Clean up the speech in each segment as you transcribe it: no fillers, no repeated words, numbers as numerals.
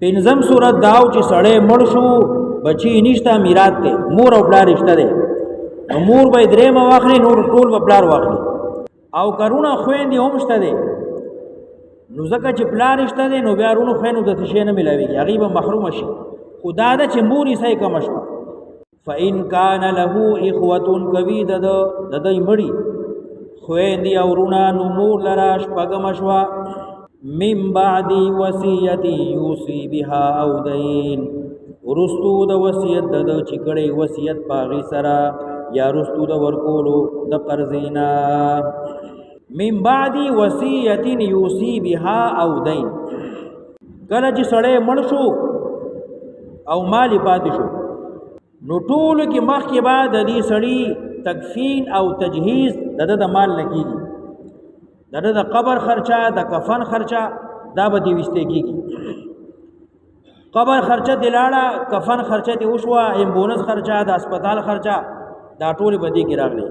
پنځم صورت داو چې سړی مړ شو بچی نشته میراث ته مور او پلار رشتہ ده مور به درې ما واخلي نور ټول به پلار واخلي او کارونه خويندې هم شته ده نو ځکه چې پلار رشتہ ده نو بیا ورونو خويندو د تشې نه ملاويږي هغه به محروم شي خدا ده چې مور یې صحیح کم شوه فإن كان له إخوة کوي د دای مړي خويندې او ورونه نو مور لرا شپږم شوه من بعد وصیت یوصي بها او دین ورستو د وصیت د چکړې وصیت پاغي سره یا رستو د ورکولو د قرضینا من بعد وصیت یوصي بها او دین کله چې سړی مړ شو او مالی پاتې شو نو ټول کې مخکې بعد د دې سړی تکفین او تجهیز د مال لګیږي د قبر خرچه د کفن خرچه دا به دی وسته کیږي قبر خرچه دلاړه کفن خرچه دی وشوه امبولانس خرچه د هسپتال خرچه دا ټول به دی کې راغلي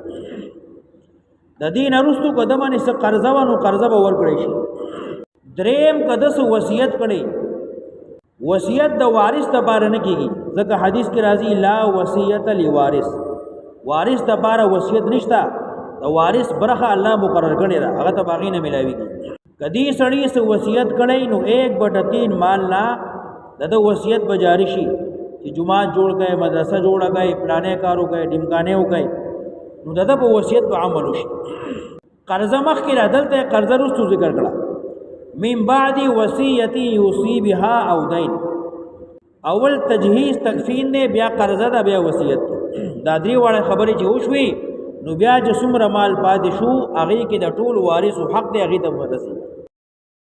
د دین ارستو قدمه نس قرضه ونو قرضه به ورکړي شي دریم کده سو وصیت کړي وصیت د وارث ته بار نه کیږي ځکه حدیث کې راځي لا وصیت لوارث وارث ته بار وصیت نشتا د وارث برخه الله مقرر کړی دا هغه ته باغی نه ملاويږي کدی سړی سو وصیت کړي نو 1/3 مال لا د وصیت بجاری شي چې جمعه جوړ کړي مدرسه جوړ کړي پلانې کارو کړي ډیمکانې وکړي نو د وصیت په عمل وشي قرضه مخ کې عدالت قرضه رستو ذکر کړه من بعد وصیت یوصي بها او دین اول تجهیز تکفین نه بیا قرضه دا بیا وصیت دا درې واړه خبرې چې وشوي نو بیا چې څومره مال پاتې شو هغه کې د ټول وارث حق دی هغه ته ورسي